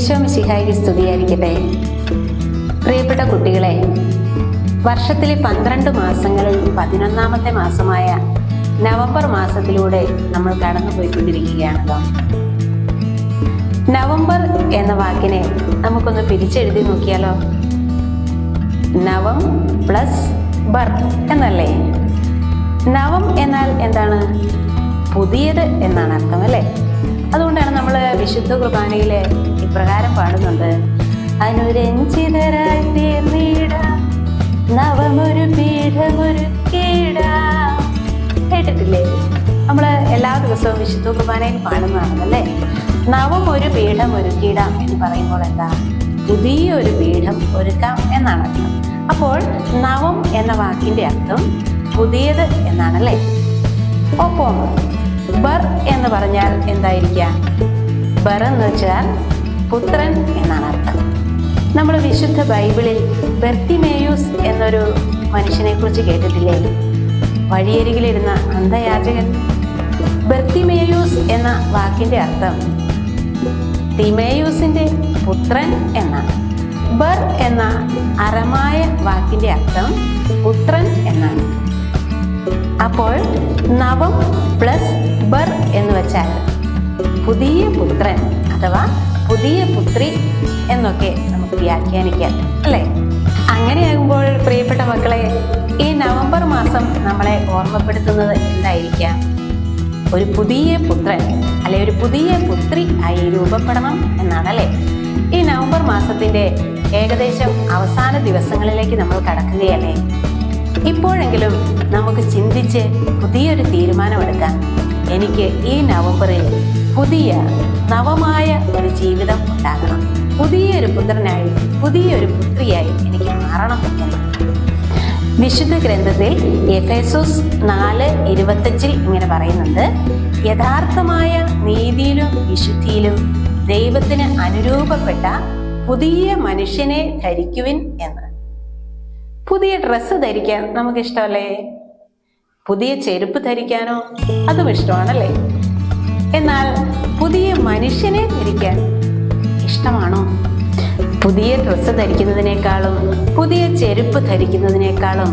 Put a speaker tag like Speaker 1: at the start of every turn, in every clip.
Speaker 1: ഈശോ മിശിഹായ്ക്ക് സ്തുതിയായിരിക്കട്ടെ. പ്രിയപ്പെട്ട കുട്ടികളെ, വർഷത്തിലെ 12 മാസങ്ങളിൽ 11ാമത്തെ മാസമായ നവംബർ മാസത്തിലൂടെ നമ്മൾ കടന്നുപോയിക്കൊണ്ടിരിക്കുകയാണല്ലോ. നവംബർ എന്ന വാക്കിനെ നമുക്കൊന്ന് പിരിച്ചെഴുതി നോക്കിയാലോ? നവം പ്ലസ് ബർ എന്നല്ലേ? നവം എന്നാൽ എന്താണ്? പുതിയത് എന്നാണ് അർത്ഥം, അല്ലേ? അതുകൊണ്ടാണ് നമ്മൾ വിശുദ്ധ കുർബാനയിലെ ഇപ്രകാരം പാടുന്നുണ്ട്: അനുരഞ്ജിതരായി തീർന്നിടാം, നവമൊരു പീഠമൊരുക്കിടാം. കേട്ടിട്ടില്ലേ? നമ്മൾ എല്ലാ ദിവസവും വിശുദ്ധ കുർബാനയിൽ പാടുന്നതാണല്ലേ. നവം ഒരു പീഠം ഒരുക്കിടാം എന്ന് പറയുമ്പോൾ എന്താ? പുതിയൊരു പീഠം ഒരുക്കാം എന്നാണ് അർത്ഥം. അപ്പോൾ നവം എന്ന വാക്കിന്റെ അർത്ഥം പുതിയത് എന്നാണല്ലേ. ഒപ്പം ബർ എന്ന് പറഞ്ഞാൽ എന്തായിരിക്കാം? ബർ എന്ന് വെച്ചാൽ പുത്രൻ എന്നാണ് അർത്ഥം. നമ്മൾ വിശുദ്ധ ബൈബിളിൽ ബർത്തിമേയൂസ് എന്നൊരു മനുഷ്യനെ കുറിച്ച് കേട്ടിട്ടില്ലേ? വഴിയരികിലിരുന്ന അന്ധയാചകൻ. ബർത്തിമേയൂസ് എന്ന വാക്കിന്റെ അർത്ഥം തിമേയൂസിന്റെ പുത്രൻ എന്നാണ്. ബർ എന്ന അറമായ വാക്കിന്റെ അർത്ഥം പുത്രൻ എന്നാണ്. അപ്പോൾ നവം പ്ലസ് ബർ എന്ന് വെച്ചാൽ പുതിയ പുത്രൻ അഥവാ പുതിയ പുത്രി എന്നൊക്കെ നമുക്ക് വ്യാഖ്യാനിക്കാം, അല്ലേ? അങ്ങനെയാകുമ്പോൾ പ്രിയപ്പെട്ട മക്കളെ, ഈ നവംബർ മാസം നമ്മളെ ഓർമ്മപ്പെടുത്തുന്നത് എന്തായിരിക്കാം? ഒരു പുതിയ പുത്രൻ അല്ലെ ഒരു പുതിയ പുത്രി ആയി രൂപപ്പെടണം എന്നാണല്ലേ. ഈ നവംബർ മാസത്തിന്റെ ഏകദേശം അവസാന ദിവസങ്ങളിലേക്ക് നമ്മൾ കടക്കുകയല്ലേ. ഇപ്പോഴെങ്കിലും നമുക്ക് ചിന്തിച്ച് പുതിയൊരു തീരുമാനമെടുക്കാം. എനിക്ക് ഈ നവംബറിൽ പുതിയ നവമായ ഒരു ജീവിതം ഉണ്ടാകണം. പുതിയൊരു പുത്രനായി പുതിയൊരു പുത്രിയായി എനിക്ക് മാറണം എന്ന്. വിശുദ്ധ ഗ്രന്ഥത്തിൽ എഫേസോസ് 4:25 ഇങ്ങനെ പറയുന്നുണ്ട്: യഥാർത്ഥമായ നീതിയിലും വിശുദ്ധിയിലും ദൈവത്തിന് അനുരൂപപ്പെട്ട പുതിയ മനുഷ്യനെ ധരിക്കുവിൻ എന്ന്. പുതിയ ഡ്രസ്സ് ധരിക്കാൻ നമുക്ക് ഇഷ്ടമല്ലേ? പുതിയ ചെരുപ്പ് ധരിക്കാനോ? അതും ഇഷ്ടമാണല്ലേ. എന്നാൽ പുതിയ മനുഷ്യനെ ധരിക്കാൻ ഇഷ്ടമാണോ? പുതിയ ഡ്രസ്സ് ധരിക്കുന്നതിനേക്കാളും പുതിയ ചെരുപ്പ് ധരിക്കുന്നതിനേക്കാളും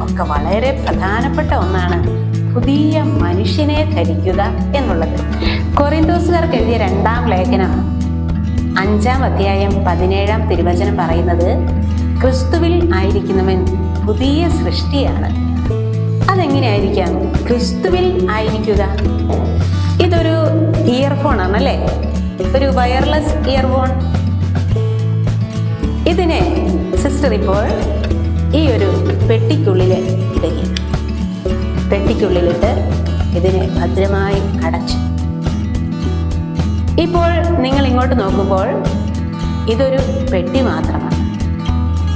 Speaker 1: ഒക്കെ വളരെ പ്രധാനപ്പെട്ട ഒന്നാണ് പുതിയ മനുഷ്യനെ ധരിക്കുക എന്നുള്ളത്. കൊറിന്തോസുകാർക്ക് എഴുതിയ 2-ാം ലേഖനം 5-ാം അധ്യായം 17-ാം തിരുവചനം പറയുന്നത്: ക്രിസ്തുവിൽ ആയിരിക്കുന്നവൻ പുതിയ സൃഷ്ടിയാണ്. അതെങ്ങനെയായിരിക്കാം ക്രിസ്തുവിൽ ആയിരിക്കുക? ഇതൊരു ഇയർഫോൺ ആണല്ലേ, ഒരു വയർലെസ് ഇയർഫോൺ. ഇതിനെ സിസ്റ്റർ ഇപ്പോൾ ഈ ഒരു പെട്ടിക്കുള്ളിൽ ഇടുകയാണ്. പെട്ടിക്കുള്ളിലിട്ട് ഇതിനെ ഭദ്രമായി അടച്ചു. ഇപ്പോൾ നിങ്ങൾ ഇങ്ങോട്ട് നോക്കുമ്പോൾ ഇതൊരു പെട്ടി മാത്രമാണ്.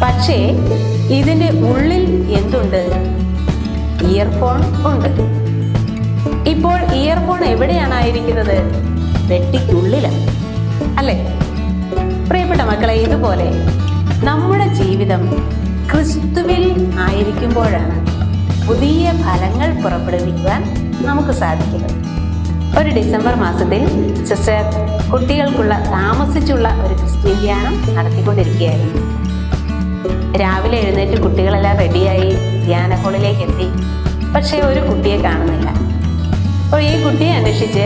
Speaker 1: പക്ഷേ ഇതിന്റെ ഉള്ളിൽ എന്തുണ്ട്? ഇയർഫോൺ ഉണ്ട്. ഇപ്പോൾ ഇയർഫോൺ എവിടെയാണ് ആയിരിക്കുന്നത്? പെട്ടിക്കുള്ളിലാണ്, അല്ലേ? പ്രിയപ്പെട്ട മക്കളെ, ഇതുപോലെ നമ്മുടെ ജീവിതം ക്രിസ്തുവിൽ ആയിരിക്കുമ്പോഴാണ് പുതിയ ഫലങ്ങൾ പുറപ്പെടുവിക്കുവാൻ നമുക്ക് സാധിക്കുന്നത്. ഒരു ഡിസംബർ മാസത്തിൽ സിസ്റ്റർ കുട്ടികൾക്കുള്ള താമസിച്ചുള്ള ഒരു ക്രിസ്ത്യൻ ധ്യാനം നടത്തിക്കൊണ്ടിരിക്കുകയായിരുന്നു. രാവിലെ എഴുന്നേറ്റ് കുട്ടികളെല്ലാം റെഡിയായി ധ്യാന ഹാളിലേക്ക് എത്തി. പക്ഷേ ഒരു കുട്ടിയെ കാണുന്നില്ല. അപ്പോൾ ഈ കുട്ടിയെ അന്വേഷിച്ച്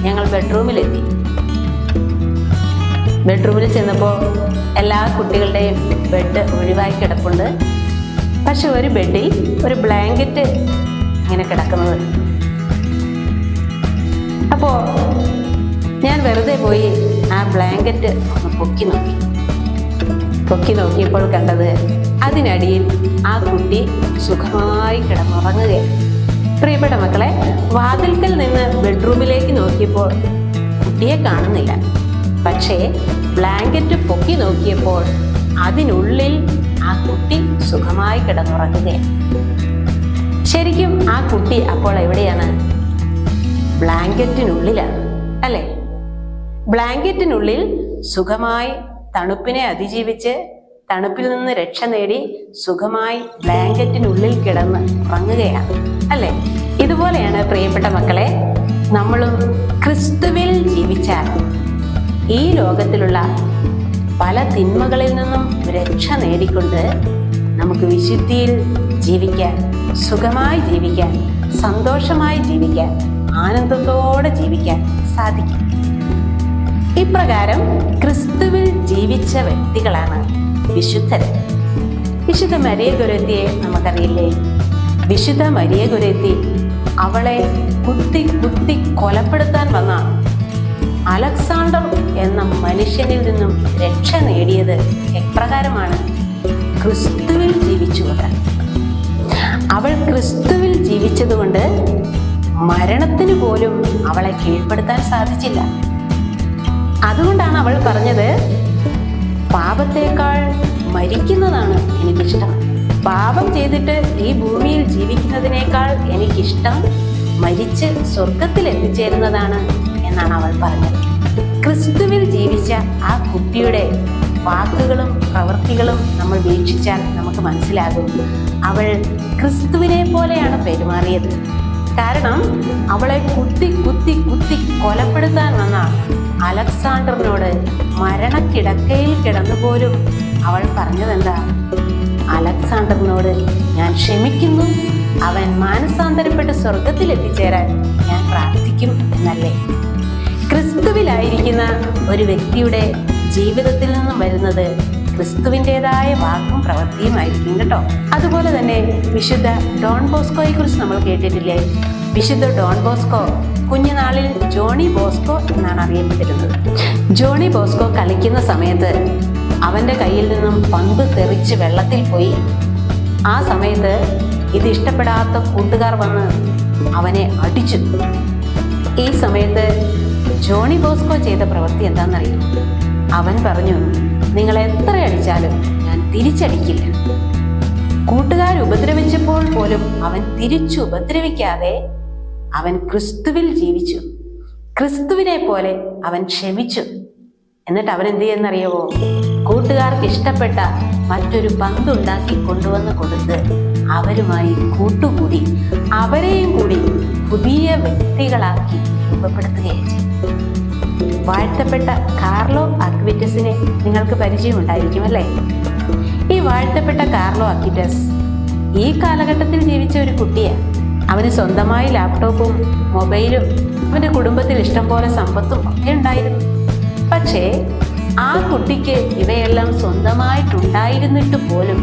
Speaker 1: ഞങ്ങൾ ബെഡ്റൂമിലെത്തി. ബെഡ്റൂമിൽ ചെന്നപ്പോൾ എല്ലാ കുട്ടികളുടെയും ബെഡ് ഒഴിവായി കിടപ്പുണ്ട്. പക്ഷെ ഒരു ബെഡിൽ ഒരു ബ്ലാങ്കറ്റ് ഇങ്ങനെ കിടക്കുന്നത്. അപ്പോൾ ഞാൻ വെറുതെ പോയി ആ ബ്ലാങ്കറ്റ് ഒന്ന് പൊക്കി നോക്കിയപ്പോൾ കണ്ടത് അതിനടിയിൽ ആ കുട്ടി സുഖമായി കിടന്നുറങ്ങുകയാണ്. പ്രിയപ്പെട്ട മക്കളെ, വാതിൽക്കൽ നിന്ന് ബെഡ്റൂമിലേക്ക് നോക്കിയപ്പോൾ കുട്ടിയെ കാണുന്നില്ല. പക്ഷേ ബ്ലാങ്കറ്റ് പൊക്കി നോക്കിയപ്പോൾ അതിനുള്ളിൽ ആ കുട്ടി സുഖമായി കിടന്നുറങ്ങുകയാണ്. ശരിക്കും ആ കുട്ടി അപ്പോൾ എവിടെയാണ്? ബ്ലാങ്കറ്റിനുള്ളിലാണ്, അല്ലേ? ബ്ലാങ്കറ്റിനുള്ളിൽ സുഖമായി തണുപ്പിനെ അതിജീവിച്ച് തണുപ്പിൽ നിന്ന് രക്ഷ നേടി സുഖമായി ബ്ലാങ്കറ്റിനുള്ളിൽ കിടന്ന് ഉറങ്ങുകയാണ്, അല്ലേ? ഇതുപോലെയാണ് പ്രിയപ്പെട്ട മക്കളെ നമ്മളും ക്രിസ്തുവിൽ ജീവിച്ചാൽ ഈ ലോകത്തിലുള്ള പല തിന്മകളിൽ നിന്നും രക്ഷ നേടിക്കൊണ്ട് നമുക്ക് വിശുദ്ധിയിൽ ജീവിക്കാൻ, സുഖമായി ജീവിക്കാൻ, സന്തോഷമായി ജീവിക്കാൻ, ആനന്ദത്തോടെ ജീവിക്കാൻ സാധിക്കും. ഇപ്രകാരം ക്രിസ്തുവിൽ ജീവിച്ച വ്യക്തികളാണ് വിശുദ്ധർ. വിശുദ്ധ മരിയ ഗൊരെത്തിയെ നമുക്കറിയില്ലേ? വിശുദ്ധ മരിയ ഗൊരെത്തി അവളെ കുത്തി കുത്തി കൊലപ്പെടുത്താൻ വന്ന അലക്സാണ്ടർ എന്ന മനുഷ്യനിൽ നിന്നും രക്ഷ നേടിയത് എപ്രകാരമാണ്? ക്രിസ്തുവിൽ ജീവിച്ചുകൊണ്ട്. അവൾ ക്രിസ്തുവിൽ ജീവിച്ചതുകൊണ്ട് മരണത്തിന് പോലും അവളെ കീഴ്പ്പെടുത്താൻ സാധിച്ചില്ല. അതുകൊണ്ടാണ് അവൾ പറഞ്ഞത്, പാപത്തേക്കാൾ മരിക്കുന്നതാണ് എനിക്കിഷ്ടം. പാപം ചെയ്തിട്ട് ഈ ഭൂമിയിൽ ജീവിക്കുന്നതിനേക്കാൾ എനിക്കിഷ്ടം മരിച്ച് സ്വർഗത്തിൽ എത്തിച്ചേരുന്നതാണ് എന്നാണ് അവൾ പറഞ്ഞത്. ക്രിസ്തുവിൽ ജീവിച്ച ആ കുട്ടിയുടെ വാക്കുകളും പ്രവൃത്തികളും നമ്മൾ വീക്ഷിച്ചാൽ നമുക്ക് മനസ്സിലാകും, അവൾ ക്രിസ്തുവിനെ പോലെയാണ് പെരുമാറിയത്. കാരണം അവളെ കുത്തി കുത്തി കുത്തി കൊലപ്പെടുത്താൻ വന്ന അലക്സാണ്ടറിനോട് മരണക്കിടക്കയിൽ കിടന്നുപോലും അവൾ പറഞ്ഞതെന്താ? അലക്സാണ്ടറിനോട് ഞാൻ ക്ഷമിക്കുന്നു, അവൻ മാനസാന്തരപ്പെട്ട് സ്വർഗത്തിൽ എത്തിച്ചേരാൻ ഞാൻ പ്രാർത്ഥിക്കും എന്നല്ലേ? ക്രിസ്തുവിലായിരിക്കുന്ന ഒരു വ്യക്തിയുടെ ജീവിതത്തിൽ നിന്നും വരുന്നത് ക്രിസ്തുവിൻ്റെതായ വാക്കും പ്രവൃത്തിയുമായിരിക്കും കേട്ടോ. അതുപോലെ തന്നെ വിശുദ്ധ ഡോൺ ബോസ്കോയെ കുറിച്ച് നമ്മൾ കേട്ടിട്ടില്ലേ? വിശുദ്ധ ഡോൺ ബോസ്കോ കുഞ്ഞുനാളിൽ ജോണി ബോസ്കോ എന്നാണ് അറിയപ്പെട്ടിരുന്നത്. ജോണി ബോസ്കോ കളിക്കുന്ന സമയത്ത് അവൻ്റെ കയ്യിൽ നിന്നും പന്ത് തെറിച്ച് വെള്ളത്തിൽ പോയി. ആ സമയത്ത് ഇത് ഇഷ്ടപ്പെടാത്ത കൂട്ടുകാർ വന്ന് അവനെ അടിച്ചു. ഈ സമയത്ത് ജോണി ബോസ്കോ ചെയ്ത പ്രവൃത്തി എന്താണെന്നറിയും? അവൻ പറഞ്ഞു, നിങ്ങൾ എത്ര അടിച്ചാലും ഞാൻ തിരിച്ചടിക്കില്ല. കൂട്ടുകാർ ഉപദ്രവിച്ചപ്പോൾ പോലും അവൻ തിരിച്ചു ഉപദ്രവിക്കാതെ അവൻ ക്രിസ്തുവിൽ ജീവിച്ചു. ക്രിസ്തുവിനെ പോലെ അവൻ ക്ഷമിച്ചു. എന്നിട്ട് അവൻ എന്ത് ചെയ്യുന്നറിയാവോ? കൂട്ടുകാർക്ക് ഇഷ്ടപ്പെട്ട മറ്റൊരു പന്തുണ്ടാക്കി കൊണ്ടുവന്ന് കൊടുത്ത് അവരുമായി കൂട്ടുകൂടി അവരെയും കൂടി പുതിയ വ്യക്തികളാക്കി രൂപപ്പെടുത്തുകയും ചെയ്തു. വാഴ്ത്തപ്പെട്ട കാർലോ അക്വിറ്റസിനെ നിങ്ങൾക്ക് പരിചയമുണ്ടായിരിക്കും അല്ലേ? ഈ വാഴ്ത്തപ്പെട്ട കാർലോ അക്വിറ്റസ് ഈ കാലഘട്ടത്തിൽ ജീവിച്ച ഒരു കുട്ടിയാണ്. അവന് സ്വന്തമായി ലാപ്ടോപ്പും മൊബൈലും അവൻ്റെ കുടുംബത്തിൽ ഇഷ്ടം പോലെ സമ്പത്തും ഒക്കെ ഉണ്ടായിരുന്നു. പക്ഷേ ആ കുട്ടിക്ക് ഇവയെല്ലാം സ്വന്തമായിട്ടുണ്ടായിരുന്നിട്ട് പോലും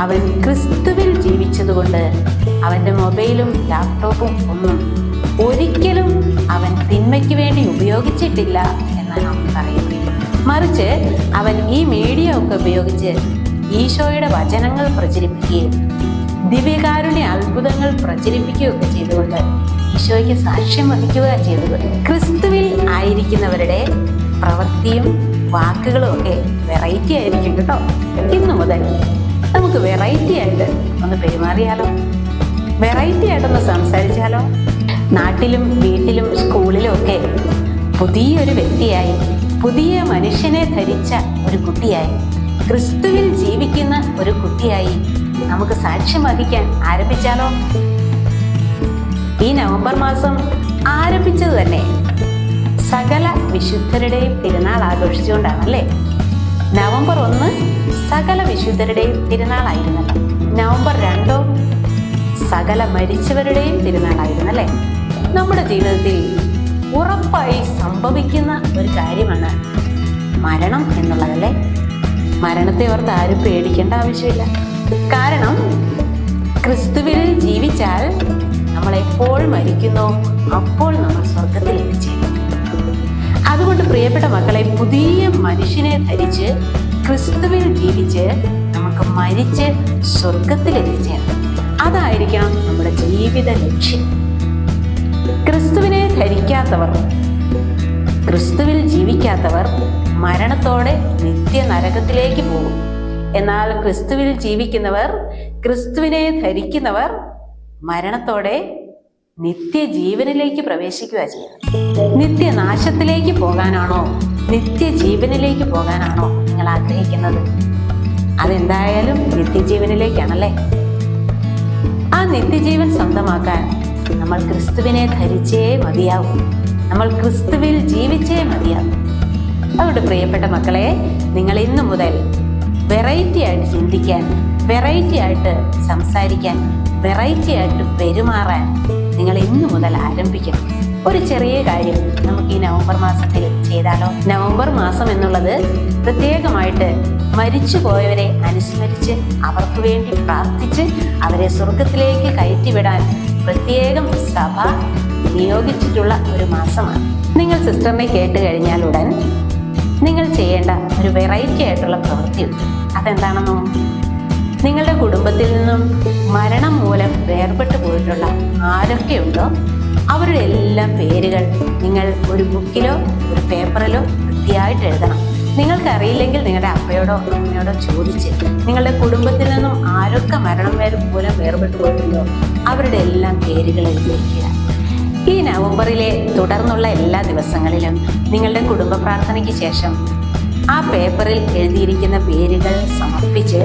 Speaker 1: അവൻ ക്രിസ്തുവിൽ ജീവിച്ചതുകൊണ്ട് അവൻ്റെ മൊബൈലും ലാപ്ടോപ്പും ഒന്നും ഒരിക്കലും അവൻ തിന്മയ്ക്ക് വേണ്ടി ഉപയോഗിച്ചിട്ടില്ല എന്നാണ് അവൻ പറയുന്നത്. മറിച്ച് അവൻ ഈ മീഡിയ ഒക്കെ ഉപയോഗിച്ച് ഈശോയുടെ വചനങ്ങൾ പ്രചരിപ്പിക്കുകയും ദിവ്യകാരുണ്യ അത്ഭുതങ്ങൾ പ്രചരിപ്പിക്കുകയൊക്കെ ചെയ്തുകൊണ്ട് ഈശോയ്ക്ക് സാക്ഷ്യം വഹിക്കുക ചെയ്തുകൊണ്ട് ക്രിസ്തുവിൽ ആയിരിക്കുന്നവരുടെ പ്രവൃത്തിയും വാക്കുകളും ഒക്കെ വെറൈറ്റി ആയിരിക്കും കേട്ടോ. ഇന്നു മുതൽ നമുക്ക് വെറൈറ്റി ആയിട്ട് ഒന്ന് പെരുമാറിയാലോ? വെറൈറ്റി ആയിട്ടൊന്ന് സംസാരിച്ചാലോ? നാട്ടിലും വീട്ടിലും സ്കൂളിലും ഒക്കെ പുതിയൊരു വ്യക്തിയായി, പുതിയ മനുഷ്യനെ ധരിച്ച ഒരു കുട്ടിയായി, ക്രിസ്തുവിൽ ജീവിക്കുന്ന ഒരു കുട്ടിയായി നമുക്ക് സാക്ഷ്യം വഹിക്കാൻ ആരംഭിച്ചാലോ? ഈ നവംബർ മാസം ആരംഭിച്ചത് തന്നെ സകല വിശുദ്ധരുടെയും തിരുനാൾ ആഘോഷിച്ചുകൊണ്ടാണല്ലേ? നവംബർ 1 സകല വിശുദ്ധരുടെയും തിരുനാളായിരുന്നല്ലോ. നവംബർ 2 സകല മരിച്ചവരുടെയും തിരുനാളായിരുന്നല്ലേ? നമ്മുടെ ജീവിതത്തിൽ ഉറപ്പായി സംഭവിക്കുന്ന ഒരു കാര്യമാണ് മരണം എന്നുള്ളതല്ലേ? മരണത്തെ ഓർത്ത് ആരും പേടിക്കേണ്ട ആവശ്യമില്ല. കാരണം ക്രിസ്തുവിൽ ജീവിച്ചാൽ നമ്മൾ എപ്പോൾ മരിക്കുന്നോ അപ്പോൾ നമ്മൾ സ്വർഗത്തിൽ എത്തിച്ചേരും. അതുകൊണ്ട് പ്രിയപ്പെട്ട മക്കളെ, പുതിയ മനുഷ്യനെ ധരിച്ച് ക്രിസ്തുവിൽ ജീവിച്ച് നമുക്ക് മരിച്ച് സ്വർഗത്തിൽ എത്തിച്ചേരണം. അതായിരിക്കണം നമ്മുടെ ജീവിത ലക്ഷ്യം. ക്രിസ്തുവിനെ ധരിക്കാത്തവർ, ക്രിസ്തുവിൽ ജീവിക്കാത്തവർ മരണത്തോടെ നിത്യ നരകത്തിലേക്ക് പോകും. എന്നാൽ ക്രിസ്തുവിൽ ജീവിക്കുന്നവർ, ക്രിസ്തുവിനെ ധരിക്കുന്നവർ മരണത്തോടെ നിത്യജീവനിലേക്ക് പ്രവേശിക്കുക ചെയ്യുന്നത്. നിത്യനാശത്തിലേക്ക് പോകാനാണോ നിത്യജീവനിലേക്ക് പോകാനാണോ നിങ്ങൾ ആഗ്രഹിക്കുന്നത്? അതെന്തായാലും നിത്യജീവനിലേക്കാണല്ലേ. ആ നിത്യജീവൻ സ്വന്തമാക്കാൻ നമ്മൾ ക്രിസ്തുവിനെ ധരിച്ചേ മതിയാവും. നമ്മൾ ക്രിസ്തുവിൽ ജീവിച്ചേ മതിയാവും. അതുകൊണ്ട് പ്രിയപ്പെട്ട മക്കളെ, നിങ്ങൾ ഇന്നു മുതൽ വെറൈറ്റി ആയിട്ട് ചിന്തിക്കാൻ, വെറൈറ്റി ആയിട്ട് സംസാരിക്കാൻ, വെറൈറ്റി ആയിട്ട് പെരുമാറാൻ നിങ്ങൾ ഇന്നു മുതൽ ആരംഭിക്കണം. ഒരു ചെറിയ കാര്യം നമുക്ക് ഈ നവംബർ മാസത്തിൽ ചെയ്താലോ? നവംബർ മാസം എന്നുള്ളത് പ്രത്യേകമായിട്ട് മരിച്ചു പോയവരെ അനുസ്മരിച്ച് അവർക്ക് വേണ്ടി പ്രാർത്ഥിച്ച് അവരെ സ്വർഗത്തിലേക്ക് കയറ്റിവിടാൻ പ്രത്യേകം സഭ നിയോഗിച്ചിട്ടുള്ള ഒരു മാസമാണ്. നിങ്ങൾ സിസ്റ്ററിനെ കേട്ട് കഴിഞ്ഞാൽ ഉടൻ നിങ്ങൾ ചെയ്യേണ്ട ഒരു വെറൈറ്റി ആയിട്ടുള്ള പ്രവൃത്തിയുണ്ട്. അതെന്താണെന്നോ? നിങ്ങളുടെ കുടുംബത്തിൽ നിന്നും മരണം മൂലം വേർപെട്ടു പോയിട്ടുള്ള ആരൊക്കെയുണ്ടോ അവരുടെ എല്ലാ പേരുകൾ നിങ്ങൾ ഒരു ബുക്കിലോ ഒരു പേപ്പറിലോ വൃത്തിയായിട്ട് എഴുതണം. നിങ്ങൾക്കറിയില്ലെങ്കിൽ നിങ്ങളുടെ അപ്പയോടോ അമ്മയോടോ ചോദിച്ച് നിങ്ങളുടെ കുടുംബത്തിൽ നിന്നും ആരൊക്കെ മരണം മൂലം വേർപെട്ടു പോയിട്ടുണ്ടോ അവരുടെ എല്ലാം പേരുകൾ എഴുതി വയ്ക്കുക. ഈ നവംബറിലെ തുടർന്നുള്ള എല്ലാ ദിവസങ്ങളിലും നിങ്ങളുടെ കുടുംബ പ്രാർത്ഥനയ്ക്ക് ശേഷം ആ പേപ്പറിൽ എഴുതിയിരിക്കുന്ന പേരുകൾ സമർപ്പിച്ച്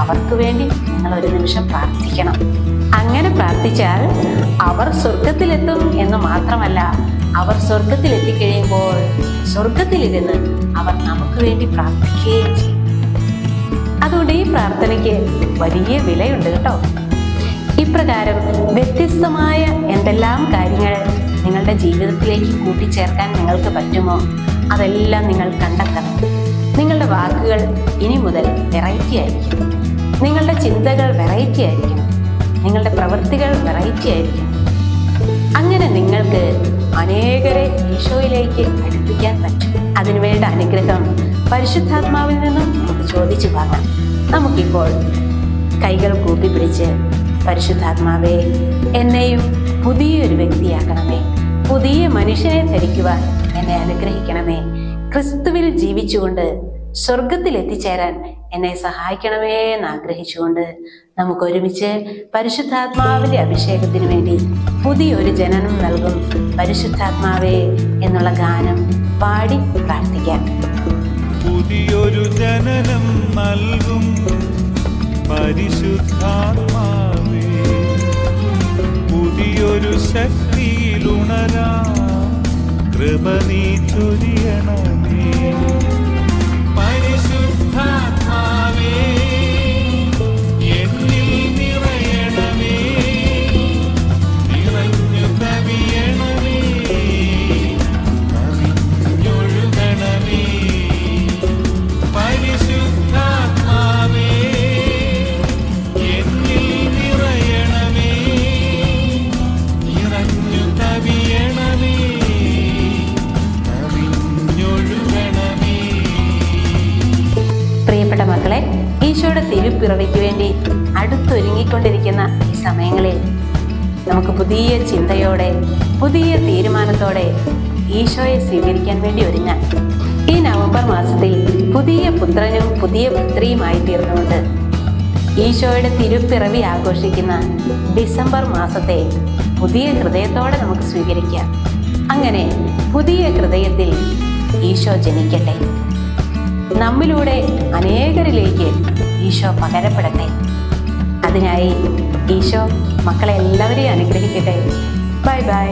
Speaker 1: അവർക്ക് വേണ്ടി നിങ്ങൾ ഒരു നിമിഷം പ്രാർത്ഥിക്കണം. അങ്ങനെ പ്രാർത്ഥിച്ചാൽ അവർ സ്വർഗത്തിലെത്തും എന്ന് മാത്രമല്ല, അവർ സ്വർഗത്തിലെത്തിക്കഴിയുമ്പോൾ സ്വർഗത്തിലിരുന്ന് അവർ നമുക്ക് വേണ്ടി പ്രാർത്ഥിക്കുകയും ചെയ്യും. അതുകൊണ്ട് ഈ പ്രാർത്ഥനയ്ക്ക് വലിയ വിലയുണ്ട് കേട്ടോ. ഇപ്രകാരം വ്യത്യസ്തമായ എന്തെല്ലാം കാര്യങ്ങൾ നിങ്ങളുടെ ജീവിതത്തിലേക്ക് കൂട്ടിച്ചേർക്കാൻ നിങ്ങൾക്ക് പറ്റുമോ അതെല്ലാം നിങ്ങൾ കണ്ടെത്തണം. നിങ്ങളുടെ വാക്കുകൾ ഇനി മുതൽ വെറൈറ്റി ആയിരിക്കും. നിങ്ങളുടെ ചിന്തകൾ വെറൈറ്റി ആയിരിക്കണം. നിങ്ങളുടെ പ്രവൃത്തികൾ വെറൈറ്റി ആയിരിക്കണം. അങ്ങനെ നിങ്ങൾക്ക് അനേകരെ ഈശോയിലേക്ക് അടുപ്പിക്കാൻ പറ്റും. അതിനുവേണ്ട അനുഗ്രഹം പരിശുദ്ധാത്മാവിൽ നിന്നും നമുക്ക് ചോദിച്ചു വാങ്ങാം. നമുക്കിപ്പോൾ കൈകൾ കൂട്ടിപ്പിടിച്ച്, പരിശുദ്ധാത്മാവേ, എന്നെയും പുതിയൊരു വ്യക്തിയാക്കണമേ, പുതിയ മനുഷ്യനെ ധരിക്കുവാൻ എന്നെ അനുഗ്രഹിക്കണമേ, ക്രിസ്തുവിൽ ജീവിച്ചുകൊണ്ട് സ്വർഗത്തിൽ എത്തിച്ചേരാൻ എന്നെ സഹായിക്കണമേ എന്ന് ആഗ്രഹിച്ചുകൊണ്ട് നമുക്ക് ഒരുമിച്ച് പരിശുദ്ധാത്മാവിന്റെ അഭിഷേകത്തിന് വേണ്ടി പുതിയൊരു ജനനം നൽകും പരിശുദ്ധാത്മാവേ എന്നുള്ള ഗാനം പാടി പ്രാർത്ഥിക്കാം.
Speaker 2: പുതിയൊരു ജനനം നൽകും പരിശുദ്ധാത്മാവേ, പുതിയൊരു ശക്തിയിലുണരാ കൃപ നീ ചൊരിയണമേ. പരിശുദ്ധാത്മാവേ, എന്നിൽ നിറയണമേ, നിറഞ്ഞു കവിയണമേ, കവിഞ്ഞൊഴുകണമേ. പരിശുദ്ധാത്മാവേ, എന്നിൽ നിറയണമേ, നിറഞ്ഞു കവിയണമേ, കവിഞ്ഞൊഴുകണമേ.
Speaker 1: പ്രിയപ്പെട്ട മക്കളെ, ഈശോയുടെ തിരുപ്പിറവിക്ക് വേണ്ടി അടുത്തൊരുങ്ങിക്കൊണ്ടിരിക്കുന്ന ഈ സമയങ്ങളിൽ നമുക്ക് പുതിയ ചിന്തയോടെ, പുതിയ തീരുമാനത്തോടെ ഈശോയെ സ്വീകരിക്കാൻ വേണ്ടി ഒരുങ്ങാൻ ഈ നവംബർ മാസത്തിൽ പുതിയ പുത്രനും പുതിയ പുത്രിയുമായി തീർന്നുകൊണ്ട് ഈശോയുടെ തിരുപ്പിറവി ആഘോഷിക്കുന്ന ഡിസംബർ മാസത്തെ പുതിയ ഹൃദയത്തോടെ നമുക്ക് സ്വീകരിക്കാം. അങ്ങനെ പുതിയ ഹൃദയത്തിൽ ഈശോ ജനിക്കട്ടെ. നമ്മിലൂടെ അനേകരിലേക്ക് ഈശോ പകരപ്പെടട്ടെ. അതിനായി ഈശോ മക്കളെ എല്ലാവരെയും അനുഗ്രഹിക്കട്ടെ. Bye bye.